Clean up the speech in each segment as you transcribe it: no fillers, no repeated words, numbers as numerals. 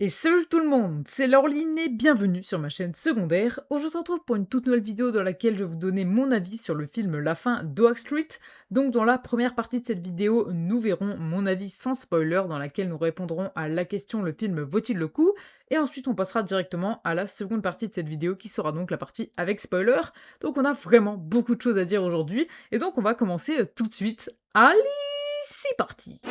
Et salut tout le monde, c'est Laureline et bienvenue sur ma chaîne secondaire, où je vous retrouve pour une toute nouvelle vidéo dans laquelle je vais vous donner mon avis sur le film La fin d'Oak Street. Donc dans la première partie de cette vidéo, nous verrons mon avis sans spoiler, dans laquelle nous répondrons à la question le film vaut-il le coup, et ensuite on passera directement à la seconde partie de cette vidéo qui sera donc la partie avec spoiler. Donc on a vraiment beaucoup de choses à dire aujourd'hui, et donc on va commencer tout de suite. Allez, c'est parti!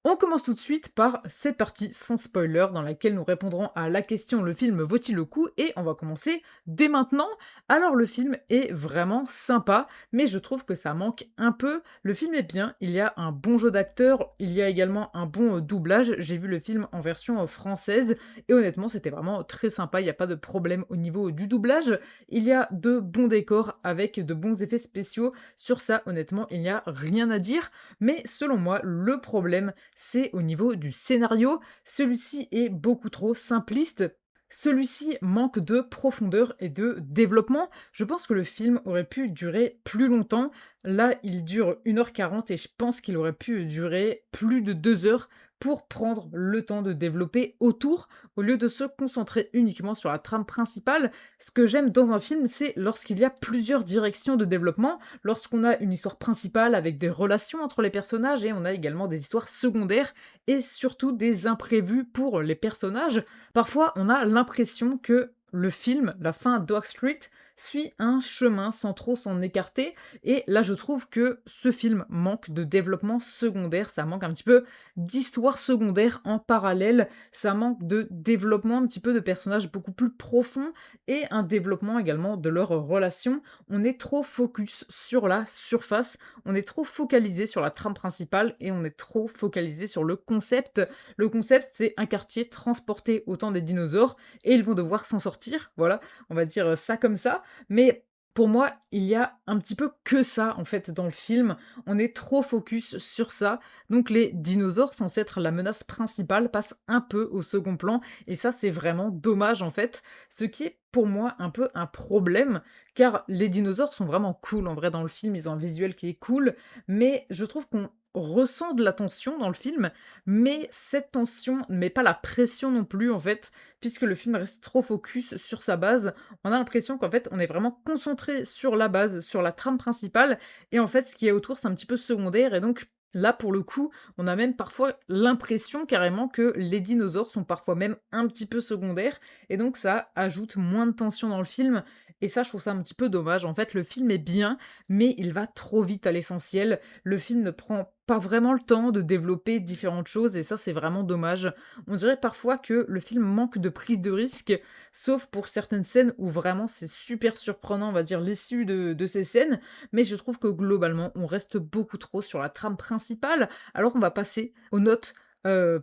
On commence tout de suite par cette partie sans spoiler dans laquelle nous répondrons à la question le film vaut-il le coup et on va commencer dès maintenant. Alors le film est vraiment sympa mais je trouve que ça manque un peu. Le film est bien, il y a un bon jeu d'acteurs, il y a également un bon doublage. J'ai vu le film en version française et honnêtement c'était vraiment très sympa, il n'y a pas de problème au niveau du doublage. Il y a de bons décors avec de bons effets spéciaux. Sur ça honnêtement il n'y a rien à dire. Mais selon moi, le problème, c'est au niveau du scénario. Celui-ci est beaucoup trop simpliste. Celui-ci manque de profondeur et de développement. Je pense que le film aurait pu durer plus longtemps. Là, il dure 1h40 et je pense qu'il aurait pu durer plus de 2 heures pour prendre le temps de développer autour, au lieu de se concentrer uniquement sur la trame principale. Ce que j'aime dans un film, c'est lorsqu'il y a plusieurs directions de développement, lorsqu'on a une histoire principale avec des relations entre les personnages et on a également des histoires secondaires et surtout des imprévus pour les personnages. Parfois, on a l'impression que le film, la fin d'Oak Street, suit un chemin sans trop s'en écarter et là je trouve que ce film manque de développement secondaire, ça manque un petit peu d'histoire secondaire en parallèle, ça manque de développement un petit peu de personnages beaucoup plus profonds et un développement également de leurs relations. On est trop focus sur la surface, on est trop focalisé sur la trame principale et on est trop focalisé sur le concept. Le concept, c'est un quartier transporté au temps des dinosaures et ils vont devoir s'en sortir, voilà, on va dire ça comme ça. Mais pour moi, il y a un petit peu que ça en fait dans le film. On est trop focus sur ça. Donc les dinosaures, censés être la menace principale, passent un peu au second plan. Et ça, c'est vraiment dommage en fait. Ce qui est pour moi un peu un problème, car les dinosaures sont vraiment cool en vrai dans le film. Ils ont un visuel qui est cool. Mais je trouve qu'on ressent de la tension dans le film, mais cette tension ne met pas la pression non plus en fait, puisque le film reste trop focus sur sa base. On a l'impression qu'en fait, on est vraiment concentré sur la base, sur la trame principale, et en fait, ce qui est autour, c'est un petit peu secondaire, et donc là, pour le coup, on a même parfois l'impression carrément que les dinosaures sont parfois même un petit peu secondaires, et donc ça ajoute moins de tension dans le film, et ça, je trouve ça un petit peu dommage. En fait, le film est bien, mais il va trop vite à l'essentiel. Le film ne prend pas vraiment le temps de développer différentes choses, et ça, c'est vraiment dommage. On dirait parfois que le film manque de prise de risque, sauf pour certaines scènes où vraiment c'est super surprenant, on va dire, l'issue de ces scènes, mais je trouve que globalement, on reste beaucoup trop sur la trame principale, alors on va passer aux notes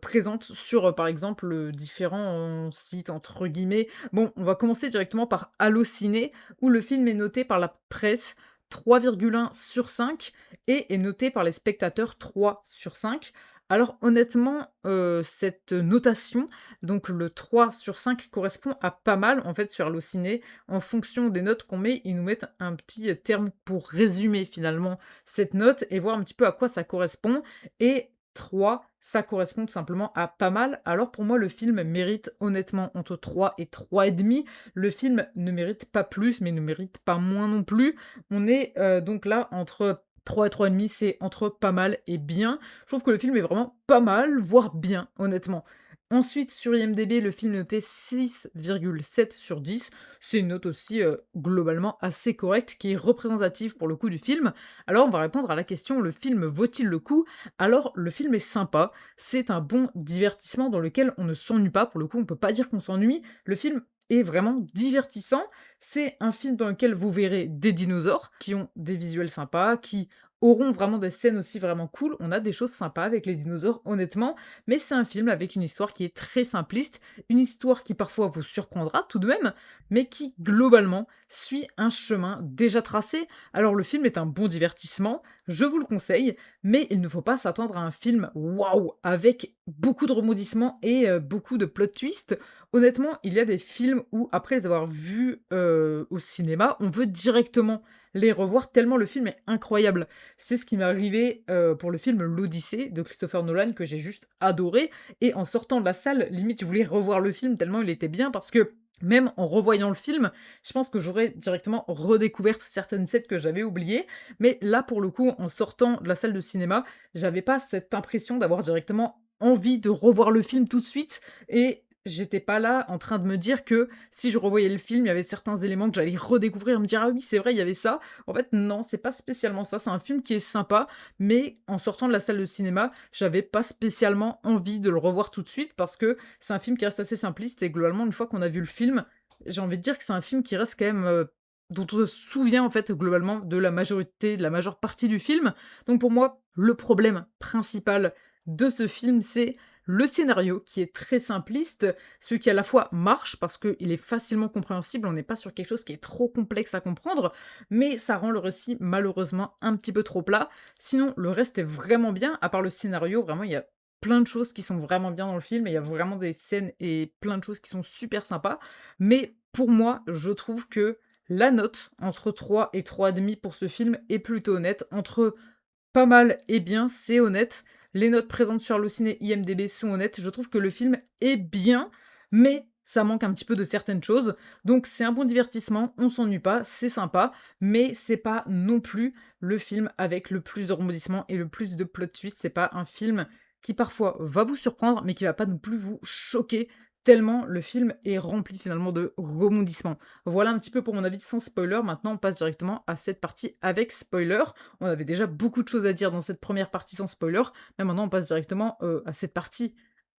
présentes sur, par exemple, différents sites entre guillemets. Bon, on va commencer directement par Allociné, où le film est noté par la presse 3,1 sur 5 et est noté par les spectateurs 3 sur 5. Alors honnêtement, cette notation, donc le 3 sur 5 correspond à pas mal en fait sur Allociné. En fonction des notes qu'on met, ils nous mettent un petit terme pour résumer finalement cette note et voir un petit peu à quoi ça correspond. Et 3, ça correspond tout simplement à pas mal. Alors pour moi, le film mérite honnêtement entre 3 et 3,5. Le film ne mérite pas plus, mais ne mérite pas moins non plus. On est donc là entre 3 et 3,5, c'est entre pas mal et bien. Je trouve que le film est vraiment pas mal, voire bien, honnêtement. Ensuite, sur IMDb, le film est noté 6,7 sur 10. C'est une note aussi globalement assez correcte, qui est représentative pour le coup du film. Alors, on va répondre à la question, le film vaut-il le coup? Alors, le film est sympa, c'est un bon divertissement dans lequel on ne s'ennuie pas. Pour le coup, on peut pas dire qu'on s'ennuie. Le film est vraiment divertissant. C'est un film dans lequel vous verrez des dinosaures qui ont des visuels sympas, qui auront vraiment des scènes aussi vraiment cool. On a des choses sympas avec les dinosaures, honnêtement, mais c'est un film avec une histoire qui est très simpliste, une histoire qui parfois vous surprendra tout de même, mais qui globalement suit un chemin déjà tracé. Alors le film est un bon divertissement, je vous le conseille, mais il ne faut pas s'attendre à un film waouh avec beaucoup de rebondissements et beaucoup de plot twists. Honnêtement, il y a des films où, après les avoir vus au cinéma, on veut directement les revoir tellement le film est incroyable. C'est ce qui m'est arrivé, pour le film L'Odyssée de Christopher Nolan que j'ai juste adoré et en sortant de la salle, limite je voulais revoir le film tellement il était bien parce que même en revoyant le film, je pense que j'aurais directement redécouvert certaines scènes que j'avais oubliées. Mais là, pour le coup, en sortant de la salle de cinéma, j'avais pas cette impression d'avoir directement envie de revoir le film tout de suite et j'étais pas là en train de me dire que si je revoyais le film, il y avait certains éléments que j'allais redécouvrir, me dire: «Ah oui, c'est vrai, il y avait ça». En fait, non, c'est pas spécialement ça. C'est un film qui est sympa, mais en sortant de la salle de cinéma, j'avais pas spécialement envie de le revoir tout de suite parce que c'est un film qui reste assez simpliste et globalement, une fois qu'on a vu le film, j'ai envie de dire que c'est un film qui reste quand même, dont on se souvient en fait globalement de la majeure partie du film. Donc pour moi, le problème principal de ce film, c'est le scénario qui est très simpliste, ce qui à la fois marche parce qu'il est facilement compréhensible, on n'est pas sur quelque chose qui est trop complexe à comprendre, mais ça rend le récit malheureusement un petit peu trop plat. Sinon, le reste est vraiment bien, à part le scénario, vraiment il y a plein de choses qui sont vraiment bien dans le film et il y a vraiment des scènes et plein de choses qui sont super sympas. Mais pour moi, je trouve que la note entre 3 et 3,5 pour ce film est plutôt honnête. Entre pas mal et bien, c'est honnête. Les notes présentes sur Allociné, IMDb sont honnêtes. Je trouve que le film est bien, mais ça manque un petit peu de certaines choses. Donc c'est un bon divertissement, on s'ennuie pas, c'est sympa, mais c'est pas non plus le film avec le plus de rebondissements et le plus de plot twist. C'est pas un film qui parfois va vous surprendre, mais qui va pas non plus vous choquer tellement le film est rempli finalement de rebondissements. Voilà un petit peu pour mon avis sans spoiler. Maintenant, on passe directement à cette partie avec spoiler. On avait déjà beaucoup de choses à dire dans cette première partie sans spoiler, mais maintenant on passe directement, à cette partie,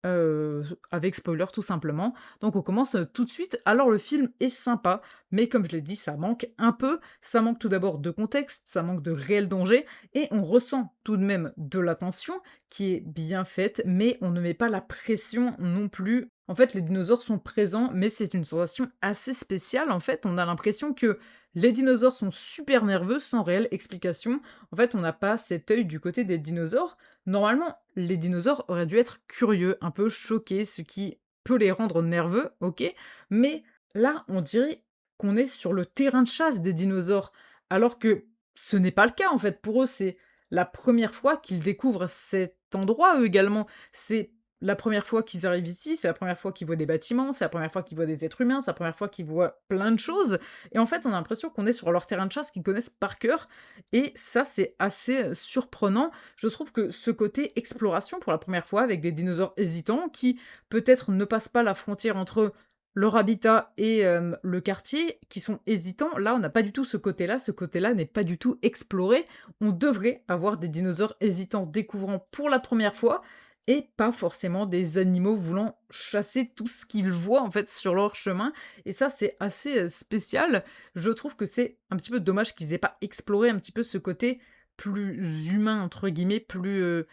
heu, avec spoiler tout simplement. Donc on commence, tout de suite. Alors le film est sympa, mais comme je l'ai dit, ça manque un peu. Ça manque tout d'abord de contexte, ça manque de réel danger et on ressent tout de même de la tension qui est bien faite, mais on ne met pas la pression non plus. En fait, les dinosaures sont présents, mais c'est une sensation assez spéciale. En fait, on a l'impression que les dinosaures sont super nerveux sans réelle explication. En fait, on n'a pas cet œil du côté des dinosaures. Normalement, les dinosaures auraient dû être curieux, un peu choqués, ce qui peut les rendre nerveux, ok. Mais là, on dirait qu'on est sur le terrain de chasse des dinosaures, alors que ce n'est pas le cas en fait. Pour eux, c'est la première fois qu'ils découvrent cet endroit, eux également. C'est la première fois qu'ils arrivent ici, c'est la première fois qu'ils voient des bâtiments, c'est la première fois qu'ils voient des êtres humains, c'est la première fois qu'ils voient plein de choses. Et en fait, on a l'impression qu'on est sur leur terrain de chasse qu'ils connaissent par cœur. Et ça, c'est assez surprenant. Je trouve que ce côté exploration pour la première fois avec des dinosaures hésitants qui peut-être ne passent pas la frontière entre leur habitat et le quartier, qui sont hésitants. Là, on n'a pas du tout ce côté-là. Ce côté-là n'est pas du tout exploré. On devrait avoir des dinosaures hésitants découvrant pour la première fois et pas forcément des animaux voulant chasser tout ce qu'ils voient, en fait, sur leur chemin et ça, c'est assez, spécial. Je trouve que c'est un petit peu dommage qu'ils aient pas exploré un petit peu ce côté «plus humain» entre guillemets, plus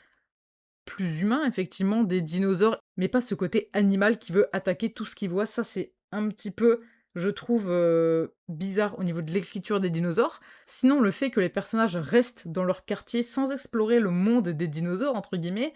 humain effectivement des dinosaures, mais pas ce côté animal qui veut attaquer tout ce qu'il voit. Ça, c'est un petit peu, je trouve, bizarre au niveau de l'écriture des dinosaures. Sinon, le fait que les personnages restent dans leur quartier sans explorer le «monde des dinosaures» entre guillemets,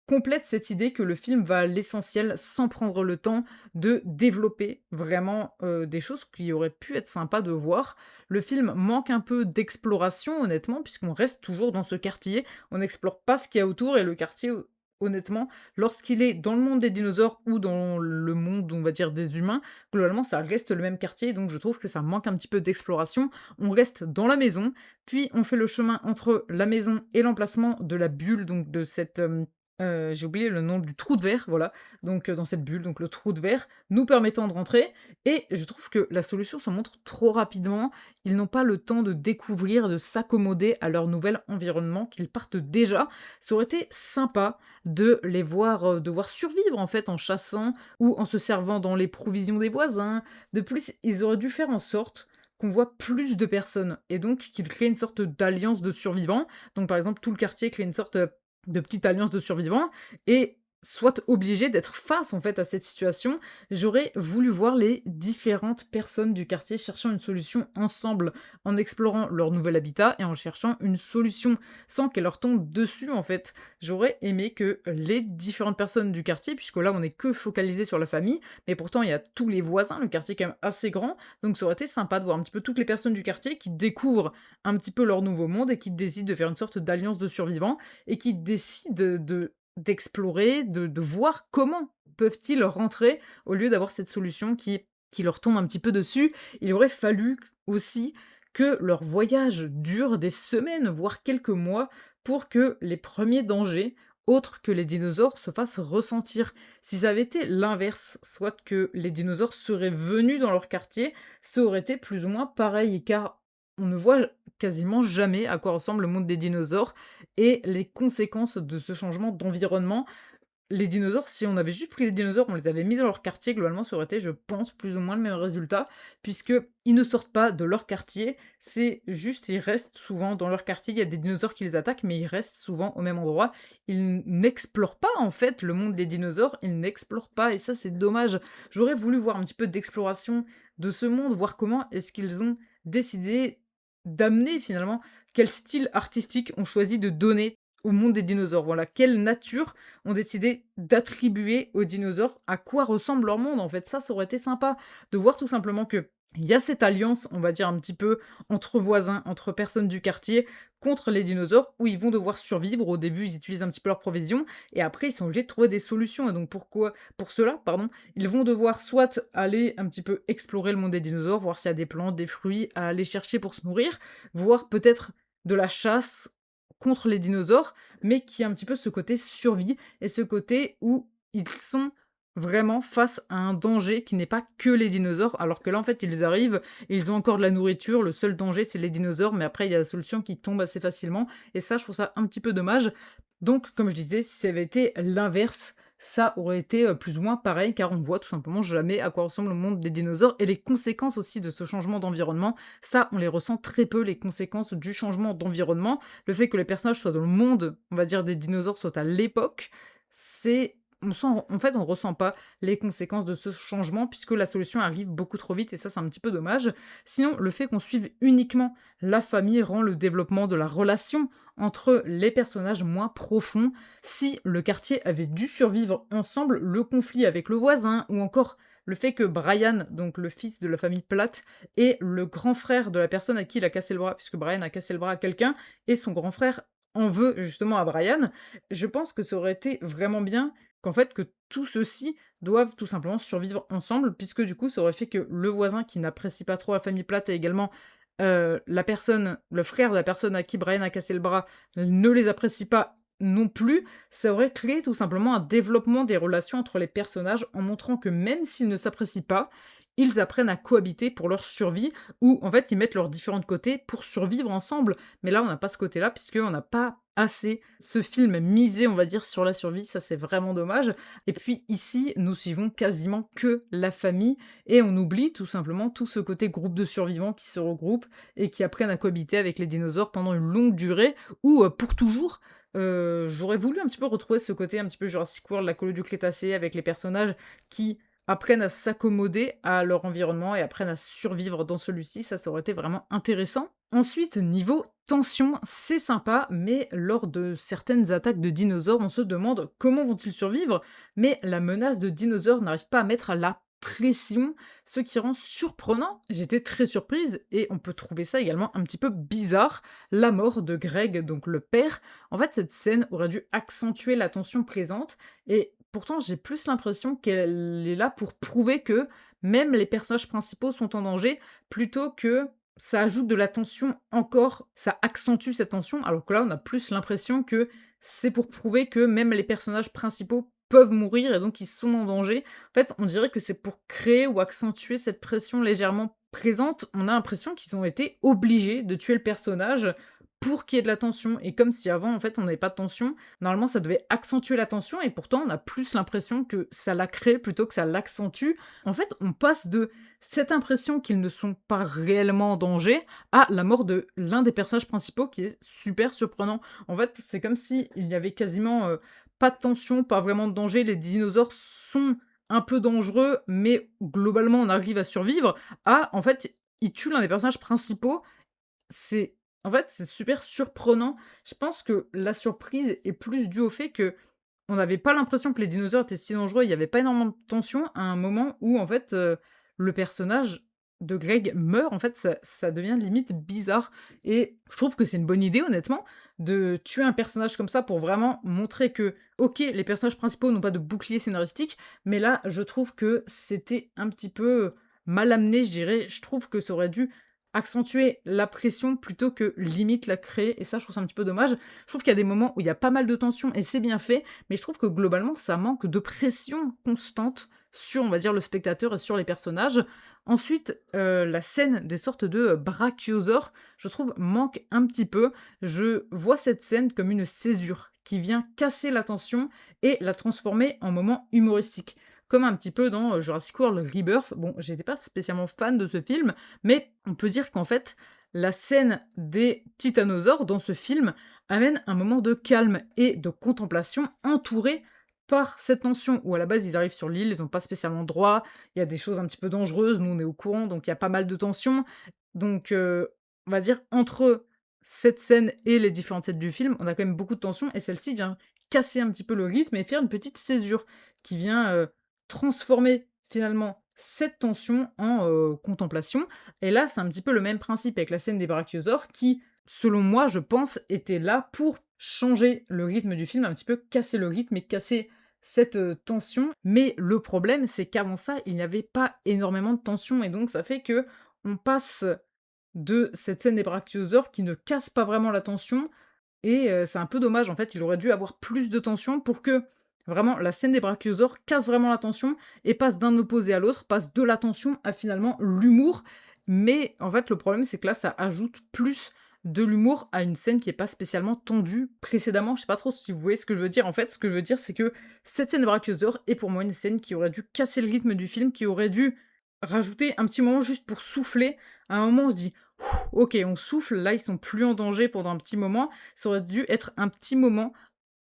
complète cette idée que le film va à l'essentiel sans prendre le temps de développer vraiment, des choses qui auraient pu être sympas de voir. Le film manque un peu d'exploration honnêtement, puisqu'on reste toujours dans ce quartier. On n'explore pas ce qu'il y a autour et le quartier, honnêtement, lorsqu'il est dans le monde des dinosaures ou dans le monde, on va dire, des humains, globalement, ça reste le même quartier, donc je trouve que ça manque un petit peu d'exploration. On reste dans la maison, puis on fait le chemin entre la maison et l'emplacement de la bulle, donc de cette, j'ai oublié le nom du trou de verre, voilà, donc dans cette bulle, donc le trou de verre nous permettant de rentrer et je trouve que la solution se montre trop rapidement. Ils n'ont pas le temps de découvrir, de s'accommoder à leur nouvel environnement, qu'ils partent déjà. Ça aurait été sympa de les voir, devoir survivre en fait en chassant ou en se servant dans les provisions des voisins. De plus, ils auraient dû faire en sorte qu'on voit plus de personnes et donc qu'ils créent une sorte d'alliance de survivants. Donc par exemple, tout le quartier crée une sorte, de petite alliance de survivants et soit obligée d'être face, en fait, à cette situation. J'aurais voulu voir les différentes personnes du quartier cherchant une solution ensemble, en explorant leur nouvel habitat et en cherchant une solution, sans qu'elle leur tombe dessus, en fait. J'aurais aimé que les différentes personnes du quartier, puisque là, on est que focalisé sur la famille, mais pourtant, il y a tous les voisins, le quartier est quand même assez grand, donc ça aurait été sympa de voir un petit peu toutes les personnes du quartier qui découvrent un petit peu leur nouveau monde et qui décident de faire une sorte d'alliance de survivants et qui décident d'explorer, de voir comment peuvent-ils rentrer au lieu d'avoir cette solution qui leur tombe un petit peu dessus. Il aurait fallu aussi que leur voyage dure des semaines, voire quelques mois, pour que les premiers dangers, autres que les dinosaures, se fassent ressentir. Si ça avait été l'inverse, soit que les dinosaures seraient venus dans leur quartier, ça aurait été plus ou moins pareil, car on ne voit quasiment jamais à quoi ressemble le monde des dinosaures et les conséquences de ce changement d'environnement. Les dinosaures, si on avait juste pris les dinosaures, on les avait mis dans leur quartier, globalement, ça aurait été, je pense, plus ou moins le même résultat, puisque ils ne sortent pas de leur quartier, c'est juste, ils restent souvent dans leur quartier. Il y a des dinosaures qui les attaquent, mais ils restent souvent au même endroit. Ils n'explorent pas, en fait, le monde des dinosaures, ils n'explorent pas, et ça, c'est dommage. J'aurais voulu voir un petit peu d'exploration de ce monde, voir comment est-ce qu'ils ont décidé d'amener, finalement, quel style artistique on choisit de donner au monde des dinosaures. Voilà, quelle nature ont décidé d'attribuer aux dinosaures, à quoi ressemble leur monde, en fait. Ça aurait été sympa de voir tout simplement que il y a cette alliance, on va dire un petit peu entre voisins, entre personnes du quartier, contre les dinosaures, où ils vont devoir survivre. Au début, ils utilisent un petit peu leurs provisions, et après, ils sont obligés de trouver des solutions. Et donc, pour cela, pardon, ils vont devoir soit aller un petit peu explorer le monde des dinosaures, voir s'il y a des plantes, des fruits à aller chercher pour se nourrir, voir peut-être de la chasse contre les dinosaures, mais qui a un petit peu ce côté survie et ce côté où ils sont vraiment face à un danger qui n'est pas que les dinosaures, alors que là, en fait, ils arrivent et ils ont encore de la nourriture. Le seul danger, c'est les dinosaures, mais après, il y a la solution qui tombe assez facilement. Et ça, je trouve ça un petit peu dommage. Donc, comme je disais, si ça avait été l'inverse, ça aurait été plus ou moins pareil, car on ne voit tout simplement jamais à quoi ressemble le monde des dinosaures et les conséquences aussi de ce changement d'environnement. Ça, on les ressent très peu, les conséquences du changement d'environnement. Le fait que les personnages soient dans le monde, on va dire, des dinosaures, soit à l'époque, c'est on sent en fait, on ressent pas les conséquences de ce changement puisque la solution arrive beaucoup trop vite et ça, c'est un petit peu dommage. Sinon, le fait qu'on suive uniquement la famille rend le développement de la relation entre les personnages moins profond. Si le quartier avait dû survivre ensemble, le conflit avec le voisin ou encore le fait que Brian, donc le fils de la famille Platt, est le grand frère de la personne à qui il a cassé le bras, puisque Brian a cassé le bras à quelqu'un et son grand frère en veut justement à Brian, je pense que ça aurait été vraiment bien qu'en fait, que tout ceux-ci doivent tout simplement survivre ensemble, puisque du coup, ça aurait fait que le voisin qui n'apprécie pas trop la famille Platt et également le frère de la personne à qui Brian a cassé le bras ne les apprécie pas non plus, ça aurait créé tout simplement un développement des relations entre les personnages en montrant que même s'ils ne s'apprécient pas, ils apprennent à cohabiter pour leur survie ou en fait ils mettent leurs différents côtés pour survivre ensemble. Mais là, on n'a pas ce côté-là puisqu'on n'a pas assez ce film misé, on va dire, sur la survie, ça c'est vraiment dommage. Et puis ici, nous suivons quasiment que la famille et on oublie tout simplement tout ce côté groupe de survivants qui se regroupent et qui apprennent à cohabiter avec les dinosaures pendant une longue durée ou pour toujours. J'aurais voulu un petit peu retrouver ce côté un petit peu Jurassic World, la colo du Crétacé, avec les personnages qui apprennent à s'accommoder à leur environnement et apprennent à survivre dans celui-ci, ça aurait été vraiment intéressant. Ensuite, niveau tension, c'est sympa, mais lors de certaines attaques de dinosaures, on se demande comment vont-ils survivre, mais la menace de dinosaures n'arrive pas à mettre la pression, ce qui rend surprenant. J'étais très surprise et on peut trouver ça également un petit peu bizarre. La mort de Greg, donc le père, en fait, cette scène aurait dû accentuer la tension présente et pourtant, j'ai plus l'impression qu'elle est là pour prouver que même les personnages principaux sont en danger, plutôt que ça ajoute de la tension encore, ça accentue cette tension, alors que là, on a plus l'impression que c'est pour prouver que même les personnages principaux peuvent mourir et donc ils sont en danger. En fait, on dirait que c'est pour créer ou accentuer cette pression légèrement présente. On a l'impression qu'ils ont été obligés de tuer le personnage pour qu'il y ait de la tension. Et comme si avant, en fait, on n'avait pas de tension, normalement, ça devait accentuer la tension et pourtant, on a plus l'impression que ça la crée plutôt que ça l'accentue. En fait, on passe de cette impression qu'ils ne sont pas réellement en danger à la mort de l'un des personnages principaux qui est super surprenant. En fait, c'est comme si il y avait quasiment pas de tension, pas vraiment de danger. Les dinosaures sont un peu dangereux, mais globalement, on arrive à survivre. À, en fait, ils tuent l'un des personnages principaux. C'est en fait, c'est super surprenant. Je pense que la surprise est plus due au fait que on n'avait pas l'impression que les dinosaures étaient si dangereux, il y avait pas énormément de tension à un moment où en fait, le personnage de Greg meurt, en fait, ça devient limite bizarre et je trouve que c'est une bonne idée honnêtement, de tuer un personnage comme ça pour vraiment montrer que, OK, les personnages principaux n'ont pas de bouclier scénaristique, mais là, je trouve que c'était un petit peu mal amené, je dirais. Je trouve que ça aurait dû accentuer la pression plutôt que limite la créer et ça, je trouve ça un petit peu dommage. Je trouve qu'il y a des moments où il y a pas mal de tension et c'est bien fait, mais je trouve que globalement, ça manque de pression constante sur, on va dire, le spectateur et sur les personnages. Ensuite, la scène des sortes de brachiosaures, je trouve, manque un petit peu. Je vois cette scène comme une césure qui vient casser la tension et la transformer en moment humoristique. Comme un petit peu dans Jurassic World Rebirth. Bon, j'étais pas spécialement fan de ce film, mais on peut dire qu'en fait, la scène des titanosaures dans ce film amène un moment de calme et de contemplation entouré par cette tension où à la base ils arrivent sur l'île, ils n'ont pas spécialement droit, il y a des choses un petit peu dangereuses, nous on est au courant, donc il y a pas mal de tensions. Donc on va dire entre cette scène et les différentes scènes du film, on a quand même beaucoup de tensions et celle-ci vient casser un petit peu le rythme et faire une petite césure qui vient, transformer finalement cette tension en, contemplation et là, c'est un petit peu le même principe avec la scène des brachiosaures qui, selon moi, je pense, était là pour changer le rythme du film, un petit peu casser le rythme et casser cette, tension. Mais le problème, c'est qu'avant ça, il n'y avait pas énormément de tension et donc ça fait que on passe de cette scène des brachiosaures qui ne casse pas vraiment la tension et c'est un peu dommage, en fait, il aurait dû avoir plus de tension pour que, vraiment, la scène des brachiosaures casse vraiment la tension et passe d'un opposé à l'autre, passe de la tension à, finalement, l'humour. Mais en fait, le problème, c'est que là, ça ajoute plus de l'humour à une scène qui est pas spécialement tendue précédemment. Je sais pas trop si vous voyez ce que je veux dire. En fait, ce que je veux dire, c'est que cette scène des brachiosaures est pour moi une scène qui aurait dû casser le rythme du film, qui aurait dû rajouter un petit moment juste pour souffler. À un moment, on se dit: OK, on souffle, là, ils sont plus en danger pendant un petit moment. Ça aurait dû être un petit moment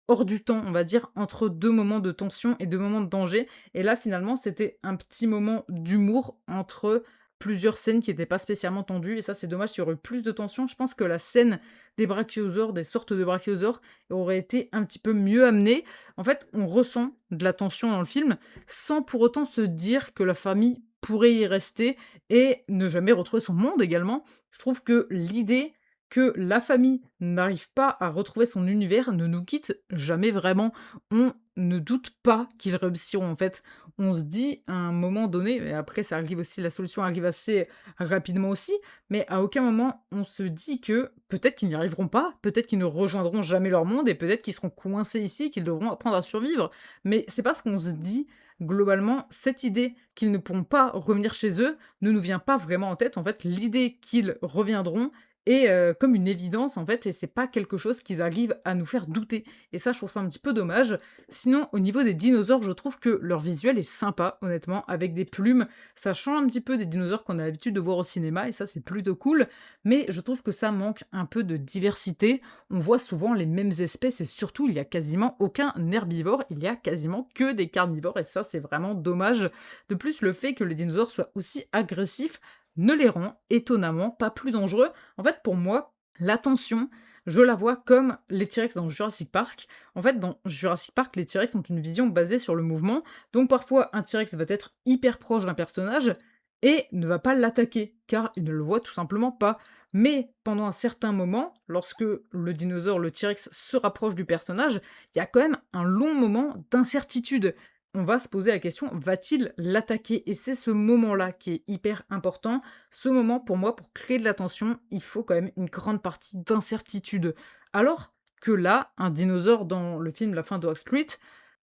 hors du temps, on va dire, entre 2 moments de tension et 2 moments de danger et là, finalement, c'était un petit moment d'humour entre plusieurs scènes qui étaient pas spécialement tendues et ça, c'est dommage, il y aurait eu plus de tension. Je pense que la scène des brachiosaures, des sortes de brachiosaures, aurait été un petit peu mieux amenée. En fait, on ressent de la tension dans le film, sans pour autant se dire que la famille pourrait y rester et ne jamais retrouver son monde également. Je trouve que l'idée que la famille n'arrive pas à retrouver son univers, ne nous quitte jamais vraiment. On ne doute pas qu'ils réussiront en fait. On se dit à un moment donné, et après ça arrive aussi, la solution arrive assez rapidement aussi, mais à aucun moment on se dit que peut-être qu'ils n'y arriveront pas, peut-être qu'ils ne rejoindront jamais leur monde et peut-être qu'ils seront coincés ici, qu'ils devront apprendre à survivre. Mais c'est pas ce qu'on se dit. Globalement, cette idée qu'ils ne pourront pas revenir chez eux ne nous vient pas vraiment en tête. En fait, l'idée qu'ils reviendront et comme une évidence, en fait et c'est pas quelque chose qu'ils arrivent à nous faire douter et ça, je trouve ça un petit peu dommage. Sinon, au niveau des dinosaures, je trouve que leur visuel est sympa, honnêtement, avec des plumes. Ça change un petit peu des dinosaures qu'on a l'habitude de voir au cinéma et ça, c'est plutôt cool, mais je trouve que ça manque un peu de diversité. On voit souvent les mêmes espèces et surtout, il y a quasiment aucun herbivore, il y a quasiment que des carnivores et ça, c'est vraiment dommage. De plus, le fait que les dinosaures soient aussi agressifs ne les rend étonnamment pas plus dangereux. En fait, pour moi, l'attention, je la vois comme les T-Rex dans Jurassic Park. En fait, dans Jurassic Park, les T-Rex ont une vision basée sur le mouvement, donc parfois un T-Rex va être hyper proche d'un personnage et ne va pas l'attaquer, car il ne le voit tout simplement pas. Mais pendant un certain moment, lorsque le dinosaure, le T-Rex, se rapproche du personnage, il y a quand même un long moment d'incertitude. On va se poser la question, va-t-il l'attaquer? Et c'est ce moment-là qui est hyper important. Ce moment, pour moi, pour créer de la tension, il faut quand même une grande partie d'incertitude. Alors que là, un dinosaure dans le film La fin de Wall Street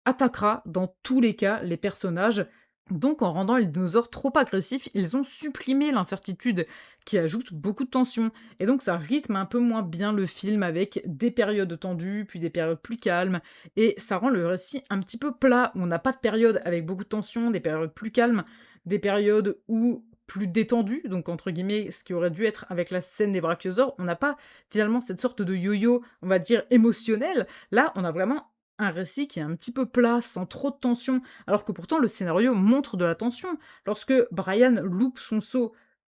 attaquera dans tous les cas les personnages. Donc en rendant les dinosaures trop agressifs, ils ont supprimé l'incertitude, qui ajoute beaucoup de tension. Et donc ça rythme un peu moins bien le film avec des périodes tendues, puis des périodes plus calmes, et ça rend le récit un petit peu plat, où on n'a pas de période avec beaucoup de tension, des périodes plus calmes, des périodes où plus détendues, donc entre guillemets, ce qui aurait dû être avec la scène des brachiosaures, on n'a pas finalement cette sorte de yo-yo, on va dire émotionnel. Là, on a vraiment un récit qui est un petit peu plat, sans trop de tension, alors que pourtant le scénario montre de la tension. Lorsque Brian loupe son saut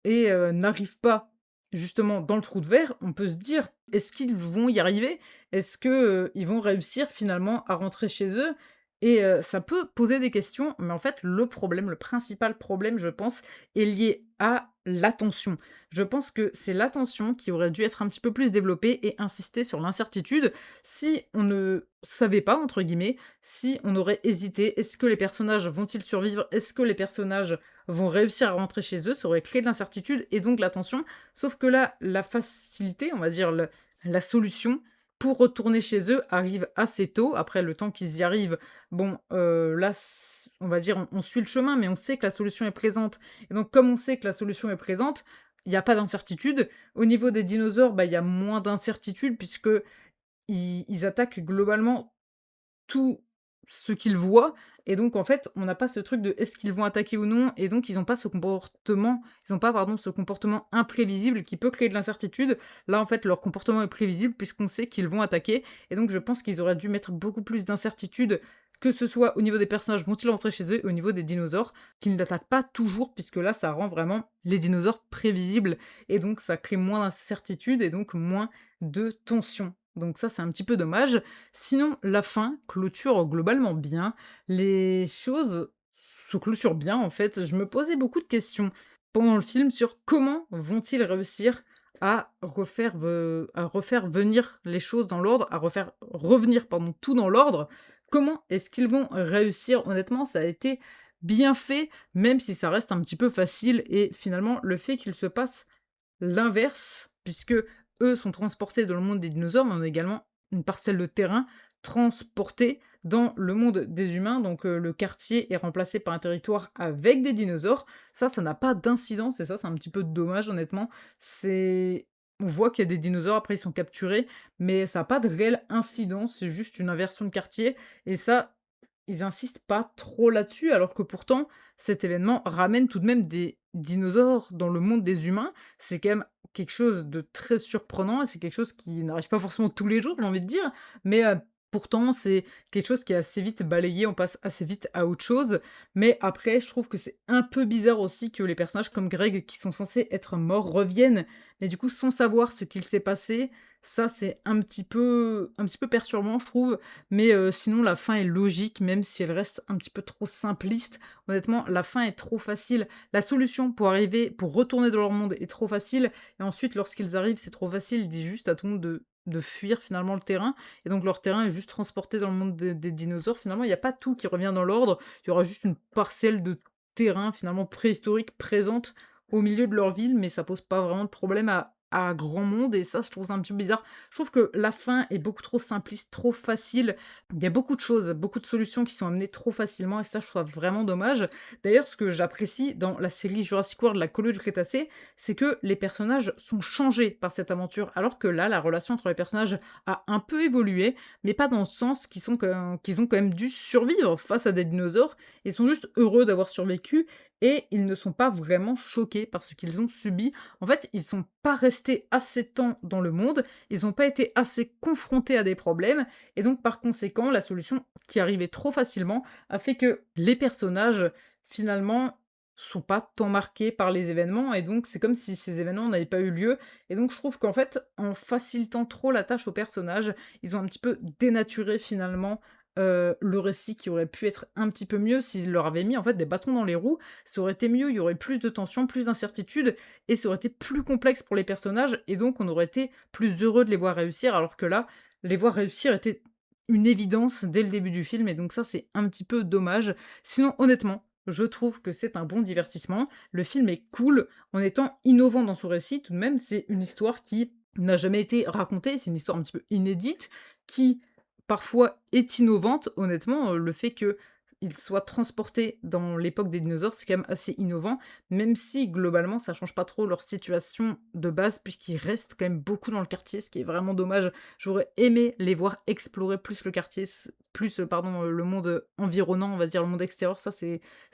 et n'arrive pas justement dans le trou de verre, on peut se dire: «Est-ce qu'ils vont y arriver? Est-ce que, ils vont réussir finalement à rentrer chez eux?» Et ça peut poser des questions, mais en fait le problème, le principal problème je pense, est lié à l'attention. Je pense que c'est l'attention qui aurait dû être un petit peu plus développée et insister sur l'incertitude. Si on ne «savait pas» entre guillemets, si on aurait hésité, est-ce que les personnages vont-ils survivre? Est-ce que les personnages vont réussir à rentrer chez eux? Ça aurait créé de l'incertitude et donc de la tension. Sauf que là, la facilité, on va dire la solution pour retourner chez eux arrive assez tôt. Après le temps qu'ils y arrivent, bon, là, on va dire, on suit le chemin, mais on sait que la solution est présente et donc comme on sait que la solution est présente, il y a pas d'incertitude. Au niveau des dinosaures, bah, il y a moins d'incertitude puisque ils attaquent globalement tout ce qu'ils voient et donc en fait, on n'a pas ce truc de est-ce qu'ils vont attaquer ou non et donc ils ont pas, pardon, ce comportement imprévisible qui peut créer de l'incertitude. Là, en fait, leur comportement est prévisible puisqu'on sait qu'ils vont attaquer et donc je pense qu'ils auraient dû mettre beaucoup plus d'incertitude, que ce soit au niveau des personnages, vont-ils rentrer chez eux? Et au niveau des dinosaures, qu'ils n'attaquent pas toujours puisque là, ça rend vraiment les dinosaures prévisibles et donc ça crée moins d'incertitude et donc moins de tension. Donc ça, c'est un petit peu dommage. Sinon, la fin clôture globalement bien. Les choses se clôturent bien, en fait. Je me posais beaucoup de questions pendant le film sur comment vont-ils réussir à refaire venir les choses dans l'ordre, à refaire revenir, pardon, tout dans l'ordre. Comment est-ce qu'ils vont réussir? Honnêtement, ça a été bien fait, même si ça reste un petit peu facile et finalement, le fait qu'il se passe l'inverse, puisque eux sont transportés dans le monde des dinosaures, mais on a également une parcelle de terrain transportée dans le monde des humains, donc le quartier est remplacé par un territoire avec des dinosaures. Ça n'a pas d'incidence et ça, c'est un petit peu dommage honnêtement. C'est On voit qu'il y a des dinosaures, après ils sont capturés, mais ça a pas de réelle incidence, c'est juste une inversion de quartier et ça, ils insistent pas trop là-dessus, alors que pourtant, cet événement ramène tout de même des dinosaures dans le monde des humains. C'est quand même quelque chose de très surprenant et c'est quelque chose qui n'arrive pas forcément tous les jours, j'ai envie de dire, mais pourtant, c'est quelque chose qui est assez vite balayé, on passe assez vite à autre chose. Mais après, je trouve que c'est un peu bizarre aussi que les personnages comme Greg, qui sont censés être morts, reviennent, mais du coup, sans savoir ce qu'il s'est passé. Ça, c'est un petit peu perturbant, je trouve. Mais sinon, la fin est logique, même si elle reste un petit peu trop simpliste. Honnêtement, la fin est trop facile. La solution pour retourner dans leur monde est trop facile. Et ensuite, lorsqu'ils arrivent, c'est trop facile. Ils disent juste à tout le monde de fuir finalement le terrain. Et donc, leur terrain est juste transporté dans le monde des dinosaures. Finalement, il n'y a pas tout qui revient dans l'ordre. Il y aura juste une parcelle de terrain finalement préhistorique présente au milieu de leur ville, mais ça pose pas vraiment de problème à grand monde. Et ça, je trouve ça un petit peu bizarre. Je trouve que la fin est beaucoup trop simpliste, trop facile. Il y a beaucoup de choses, beaucoup de solutions qui sont amenées trop facilement et ça, je trouve ça vraiment dommage. D'ailleurs, ce que j'apprécie dans la série Jurassic World, la colo du Crétacé, c'est que les personnages sont changés par cette aventure, alors que là, la relation entre les personnages a un peu évolué, mais pas dans le sens qu'ils ont quand même dû survivre face à des dinosaures et sont juste heureux d'avoir survécu et ils ne sont pas vraiment choqués par ce qu'ils ont subi. En fait, ils sont pas restés assez de temps dans le monde, ils ont pas été assez confrontés à des problèmes et donc par conséquent, la solution qui arrivait trop facilement a fait que les personnages, finalement, sont pas tant marqués par les événements et donc c'est comme si ces événements n'avaient pas eu lieu et donc je trouve qu'en fait, en facilitant trop la tâche aux personnages, ils ont un petit peu dénaturé finalement, le récit qui aurait pu être un petit peu mieux s'ils leur avaient mis en fait des bâtons dans les roues. Ça aurait été mieux, il y aurait plus de tension, plus d'incertitude et ça aurait été plus complexe pour les personnages et donc on aurait été plus heureux de les voir réussir alors que là, les voir réussir était une évidence dès le début du film et donc ça, c'est un petit peu dommage. Sinon, honnêtement, je trouve que c'est un bon divertissement. Le film est cool en étant innovant dans son récit. Tout de même, c'est une histoire qui n'a jamais été racontée. C'est une histoire un petit peu inédite qui, parfois, est innovante. Honnêtement, le fait que il soit transporté dans l'époque des dinosaures, c'est quand même assez innovant, même si globalement ça change pas trop leur situation de base, puisqu'ils restent quand même beaucoup dans le quartier, ce qui est vraiment dommage. J'aurais aimé les voir explorer plus le quartier, pardon, le monde environnant, on va dire le monde extérieur, ça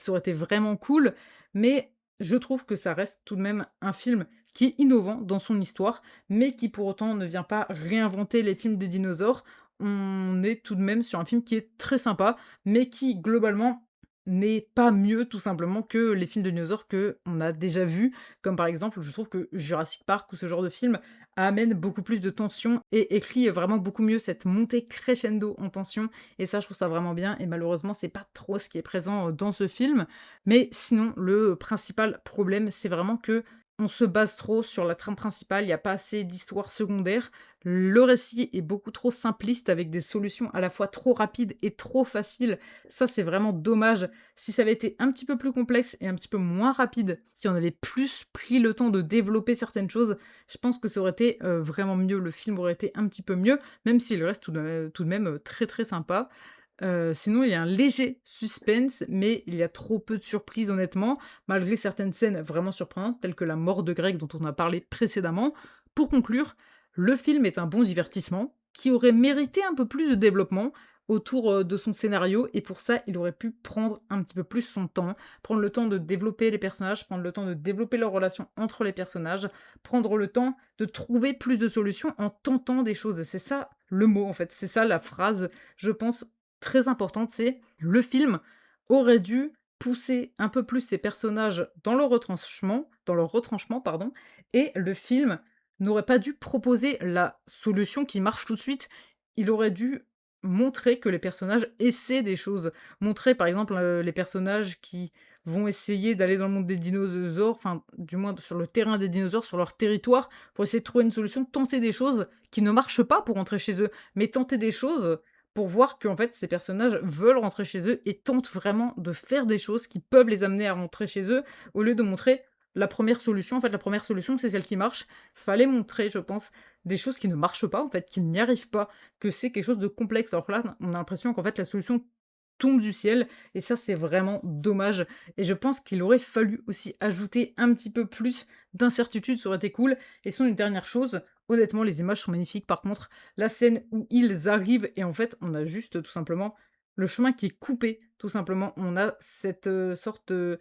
aurait été vraiment cool, mais je trouve que ça reste tout de même un film qui est innovant dans son histoire, mais qui pour autant ne vient pas réinventer les films de dinosaures. on est tout de même sur un film qui est très sympa, mais qui globalement n'est pas mieux tout simplement que les films de dinosaures qu'on a déjà vus. Comme par exemple, je trouve que Jurassic Park ou ce genre de film amène beaucoup plus de tension et écrit vraiment beaucoup mieux cette montée crescendo en tension. Et ça, je trouve ça vraiment bien. Et malheureusement, c'est pas trop ce qui est présent dans ce film. Mais sinon, le principal problème, c'est vraiment que on se base trop sur la trame principale, il y a pas assez d'histoires secondaires. Le récit est beaucoup trop simpliste avec des solutions à la fois trop rapides et trop faciles. Ça, c'est vraiment dommage. Si ça avait été un petit peu plus complexe et un petit peu moins rapide, si on avait plus pris le temps de développer certaines choses, je pense que ça aurait été vraiment mieux. Le film aurait été un petit peu mieux, même s'il reste tout de même très très sympa. Sinon, il y a un léger suspense, mais il y a trop peu de surprises honnêtement, malgré certaines scènes vraiment surprenantes, telles que la mort de Greg dont on a parlé précédemment. Pour conclure, le film est un bon divertissement, qui aurait mérité un peu plus de développement autour, de son scénario et pour ça, il aurait pu prendre un petit peu plus son temps, prendre le temps de développer les personnages, prendre le temps de développer leurs relations entre les personnages, prendre le temps de trouver plus de solutions en tentant des choses et c'est ça le mot en fait, c'est ça la phrase, je pense, très importante, c'est le film aurait dû pousser un peu plus ses personnages dans leur retranchement, pardon, et le film n'aurait pas dû proposer la solution qui marche tout de suite. Il aurait dû montrer que les personnages essaient des choses. Montrer par exemple, les personnages qui vont essayer d'aller dans le monde des dinosaures, enfin du moins sur le terrain des dinosaures, sur leur territoire, pour essayer de trouver une solution, tenter des choses qui ne marchent pas pour rentrer chez eux, mais tenter des choses pour voir qu'en fait, ces personnages veulent rentrer chez eux et tentent vraiment de faire des choses qui peuvent les amener à rentrer chez eux, au lieu de montrer la première solution. En fait, la première solution, c'est celle qui marche. Fallait montrer, je pense, des choses qui ne marchent pas, en fait, qui n'y arrivent pas, que c'est quelque chose de complexe. Alors que là, on a l'impression qu'en fait, la solution tombe du ciel, et ça, c'est vraiment dommage. Et je pense qu'il aurait fallu aussi ajouter un petit peu plus d'incertitude, ça aurait été cool. Et sinon, une dernière chose, honnêtement, les images sont magnifiques. Par contre, la scène où ils arrivent et en fait, on a juste tout simplement le chemin qui est coupé, tout simplement. On a cette sorte de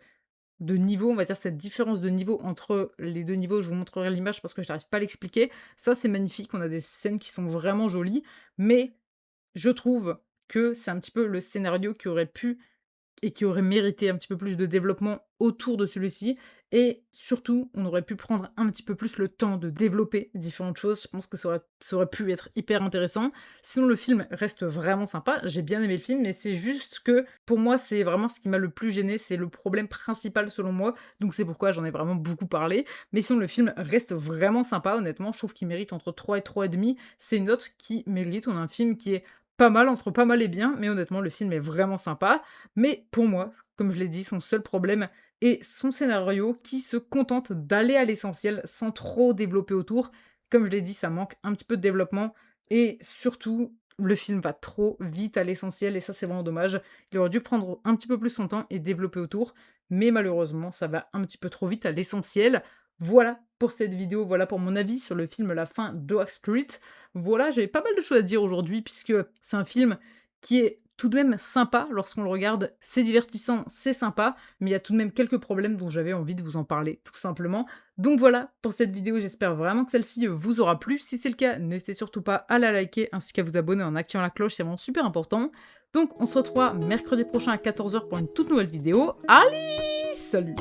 niveau, on va dire cette différence de niveau entre les 2 niveaux. Je vous montrerai l'image parce que je n'arrive pas à l'expliquer. Ça, c'est magnifique. On a des scènes qui sont vraiment jolies, mais je trouve que c'est un petit peu le scénario qui aurait pu et qui aurait mérité un petit peu plus de développement autour de celui-ci et surtout, on aurait pu prendre un petit peu plus le temps de développer différentes choses. Je pense que ça aurait pu être hyper intéressant. Sinon, le film reste vraiment sympa. J'ai bien aimé le film, mais c'est juste que, pour moi, c'est vraiment ce qui m'a le plus gêné. C'est le problème principal selon moi, donc c'est pourquoi j'en ai vraiment beaucoup parlé. Mais sinon, le film reste vraiment sympa, honnêtement. Je trouve qu'il mérite entre 3 et 3,5. C'est une note qui mérite. On a un film qui est pas mal, entre pas mal et bien, mais honnêtement, le film est vraiment sympa. Mais pour moi, comme je l'ai dit, son seul problème est son scénario qui se contente d'aller à l'essentiel sans trop développer autour. Comme je l'ai dit, ça manque un petit peu de développement et surtout, le film va trop vite à l'essentiel et ça, c'est vraiment dommage. Il aurait dû prendre un petit peu plus son temps et développer autour, mais malheureusement, ça va un petit peu trop vite à l'essentiel. Voilà pour cette vidéo, voilà pour mon avis sur le film La fin d'Oak Street. Voilà, j'avais pas mal de choses à dire aujourd'hui puisque c'est un film qui est tout de même sympa lorsqu'on le regarde, c'est divertissant, c'est sympa, mais il y a tout de même quelques problèmes dont j'avais envie de vous en parler, tout simplement. Donc voilà pour cette vidéo, j'espère vraiment que celle-ci vous aura plu. Si c'est le cas, n'hésitez surtout pas à la liker ainsi qu'à vous abonner en activant la cloche, c'est vraiment super important. Donc on se retrouvera mercredi prochain à 14 h pour une toute nouvelle vidéo. Allez, salut!